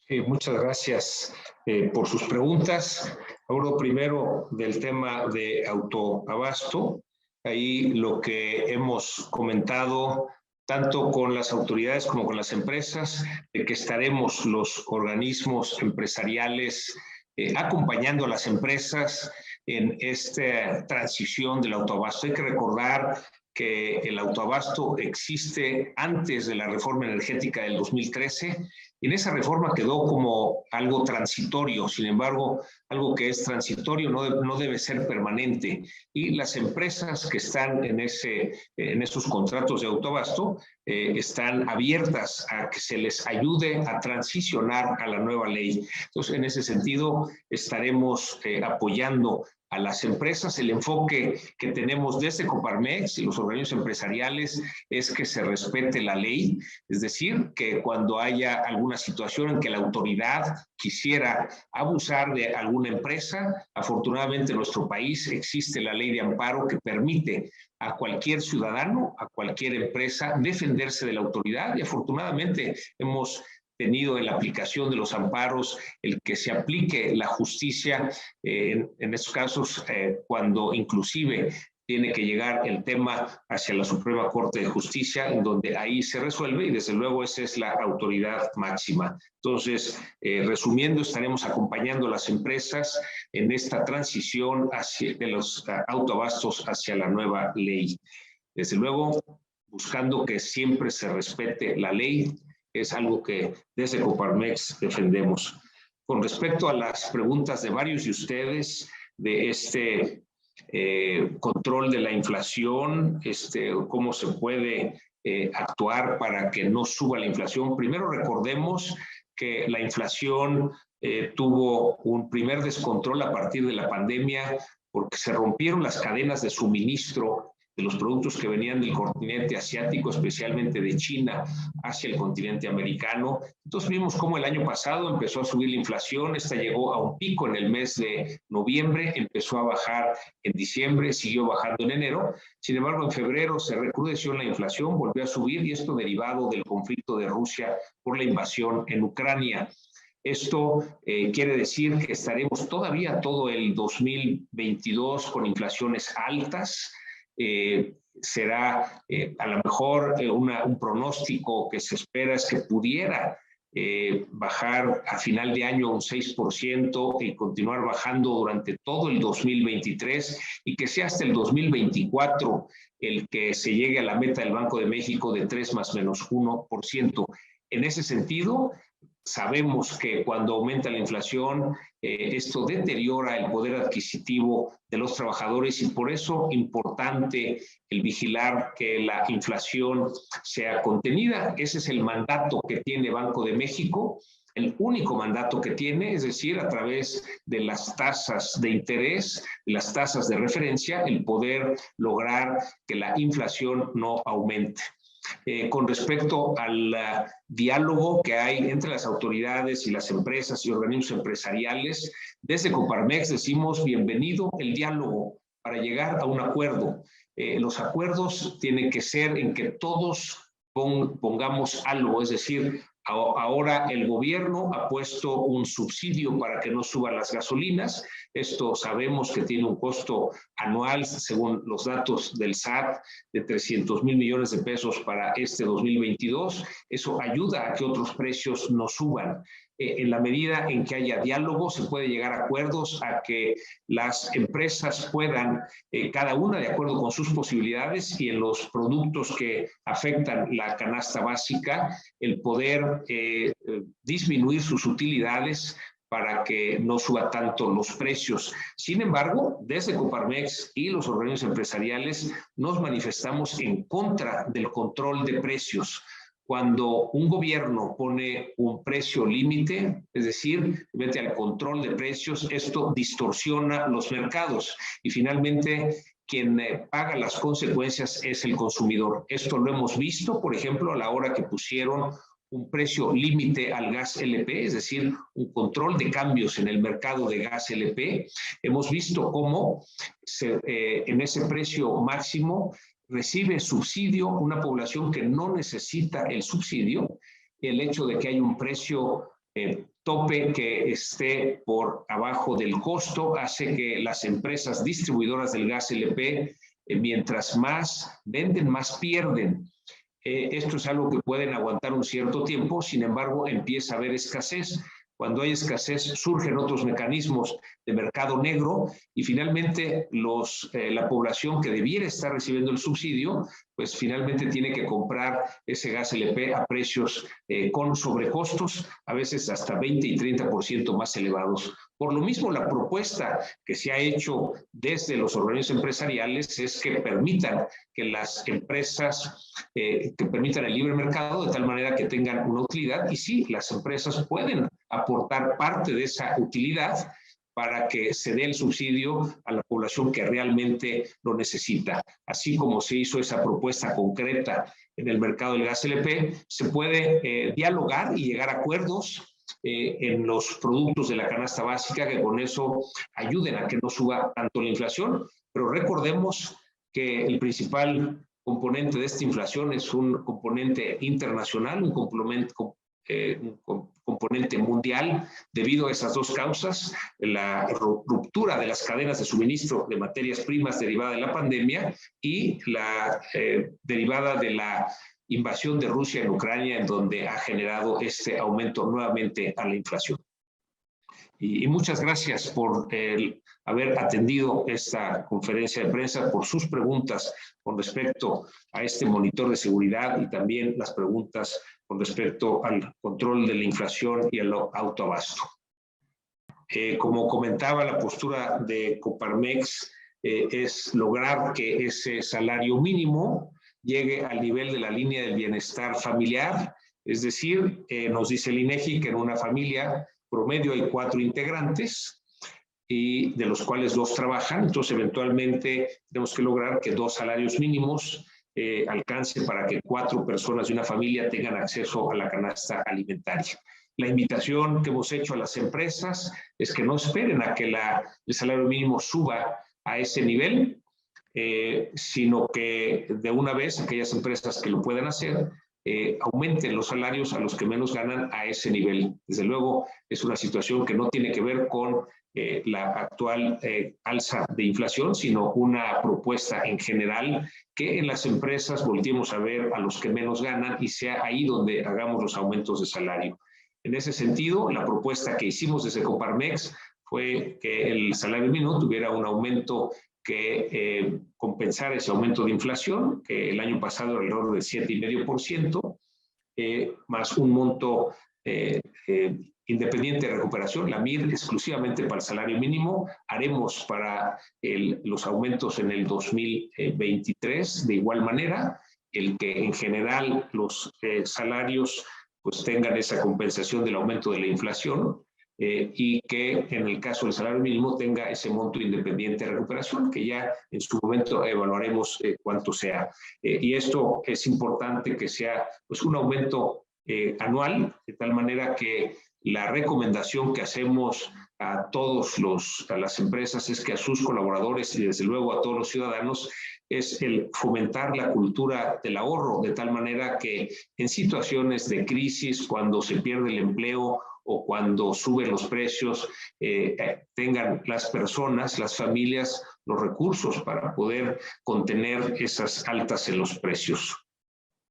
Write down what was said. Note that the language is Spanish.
Sí, muchas gracias por sus preguntas. Hablo primero del tema de autoabasto. Ahí lo que hemos comentado tanto con las autoridades como con las empresas, de que estaremos los organismos empresariales acompañando a las empresas en esta transición del autoabasto. Hay que recordar que el autoabasto existe antes de la reforma energética del 2013. Y en esa reforma quedó como algo transitorio. Sin embargo, algo que es transitorio no debe ser permanente. Y las empresas que están en esos contratos de autoabasto están abiertas a que se les ayude a transicionar a la nueva ley. Entonces, en ese sentido, estaremos apoyando a las empresas. El enfoque que tenemos desde Coparmex y los organismos empresariales es que se respete la ley, es decir, que cuando haya alguna situación en que la autoridad quisiera abusar de alguna empresa, afortunadamente en nuestro país existe la ley de amparo que permite a cualquier ciudadano, a cualquier empresa, defenderse de la autoridad, y afortunadamente hemos tenido en la aplicación de los amparos el que se aplique la justicia en estos casos cuando inclusive tiene que llegar el tema hacia la Suprema Corte de Justicia, en donde ahí se resuelve, y desde luego esa es la autoridad máxima. Entonces, resumiendo, estaremos acompañando a las empresas en esta transición de los autoabastos hacia la nueva ley. Desde luego, buscando que siempre se respete la ley, es algo que desde Coparmex defendemos. Con respecto a las preguntas de varios de ustedes de este control de la inflación, cómo se puede actuar para que no suba la inflación. Primero recordemos que la inflación tuvo un primer descontrol a partir de la pandemia porque se rompieron las cadenas de suministro de los productos que venían del continente asiático, especialmente de China, hacia el continente americano. Entonces vimos cómo el año pasado empezó a subir la inflación, esta llegó a un pico en el mes de noviembre, empezó a bajar en diciembre, siguió bajando en enero. Sin embargo, en febrero se recrudeció la inflación, volvió a subir, y esto derivado del conflicto de Rusia por la invasión en Ucrania. Esto quiere decir que estaremos todavía todo el 2022 con inflaciones altas. Será a lo mejor un pronóstico que se espera es que pudiera bajar a final de año un 6% y continuar bajando durante todo el 2023, y que sea hasta el 2024 el que se llegue a la meta del Banco de México de 3 más menos 1%. En ese sentido, sabemos que cuando aumenta la inflación, esto deteriora el poder adquisitivo de los trabajadores, y por eso es importante el vigilar que la inflación sea contenida. Ese es el mandato que tiene Banco de México, el único mandato que tiene, es decir, a través de las tasas de interés, las tasas de referencia, el poder lograr que la inflación no aumente. Con respecto al diálogo que hay entre las autoridades y las empresas y organismos empresariales, desde Coparmex decimos bienvenido el diálogo para llegar a un acuerdo. Los acuerdos tienen que ser en que todos pongamos algo, es decir, ahora el gobierno ha puesto un subsidio para que no suban las gasolinas. Esto sabemos que tiene un costo anual, según los datos del SAT, de 300,000 millones de pesos para este 2022. Eso ayuda a que otros precios no suban. En la medida en que haya diálogo, se puede llegar a acuerdos, a que las empresas puedan, cada una de acuerdo con sus posibilidades y en los productos que afectan la canasta básica, el poder disminuir sus utilidades para que no suba tanto los precios. Sin embargo, desde Coparmex y los organismos empresariales nos manifestamos en contra del control de precios. Cuando un gobierno pone un precio límite, es decir, mete al control de precios, esto distorsiona los mercados y finalmente quien paga las consecuencias es el consumidor. Esto lo hemos visto, por ejemplo, a la hora que pusieron un precio límite al gas LP, es decir, un control de cambios en el mercado de gas LP. Hemos visto cómo en ese precio máximo recibe subsidio una población que no necesita el subsidio. El hecho de que haya un precio tope que esté por abajo del costo hace que las empresas distribuidoras del gas LP, mientras más venden, más pierden. Esto es algo que pueden aguantar un cierto tiempo, sin embargo, empieza a haber escasez. Cuando hay escasez, surgen otros mecanismos de mercado negro y finalmente la población que debiera estar recibiendo el subsidio, pues finalmente tiene que comprar ese gas LP a precios con sobrecostos, a veces hasta 20 y 30% más elevados. Por lo mismo, la propuesta que se ha hecho desde los organismos empresariales es que permitan que las empresas, que permitan el libre mercado de tal manera que tengan una utilidad y sí, las empresas pueden aportar parte de esa utilidad para que se dé el subsidio a la población que realmente lo necesita. Así como se hizo esa propuesta concreta en el mercado del gas LP, se puede dialogar y llegar a acuerdos en los productos de la canasta básica que con eso ayuden a que no suba tanto la inflación. Pero recordemos que el principal componente de esta inflación es un componente internacional, un componente mundial debido a esas dos causas, la ruptura de las cadenas de suministro de materias primas derivada de la pandemia y la derivada de la invasión de Rusia en Ucrania, en donde ha generado este aumento nuevamente a la inflación. Y muchas gracias por haber atendido esta conferencia de prensa, por sus preguntas con respecto a este monitor de seguridad y también las preguntas con respecto al control de la inflación y al autoabasto. Como comentaba, la postura de Coparmex es lograr que ese salario mínimo llegue al nivel de la línea del bienestar familiar, es decir, nos dice el INEGI que en una familia promedio hay 4 integrantes y de los cuales 2 trabajan, entonces eventualmente tenemos que lograr que 2 salarios mínimos alcancen para que 4 personas de una familia tengan acceso a la canasta alimentaria. La invitación que hemos hecho a las empresas es que no esperen a que el salario mínimo suba a ese nivel, sino que de una vez aquellas empresas que lo puedan hacer aumenten los salarios a los que menos ganan a ese nivel. Desde luego es una situación que no tiene que ver con la actual alza de inflación, sino una propuesta en general que en las empresas volteemos a ver a los que menos ganan y sea ahí donde hagamos los aumentos de salario. En ese sentido, la propuesta que hicimos desde Coparmex fue que el salario mínimo tuviera un aumento que compensara ese aumento de inflación, que el año pasado alrededor del 7,5%, más un monto independiente de recuperación, la MIR exclusivamente para el salario mínimo. Haremos para los aumentos en el 2023 de igual manera, el que en general los salarios pues tengan esa compensación del aumento de la inflación. Y que en el caso del salario mínimo tenga ese monto independiente de recuperación, que ya en su momento evaluaremos cuánto sea. Y esto es importante que sea pues, un aumento anual, de tal manera que la recomendación que hacemos a las empresas es que a sus colaboradores y desde luego a todos los ciudadanos es el fomentar la cultura del ahorro, de tal manera que en situaciones de crisis, cuando se pierde el empleo o cuando suben los precios, tengan las personas, las familias, los recursos para poder contener esas altas en los precios.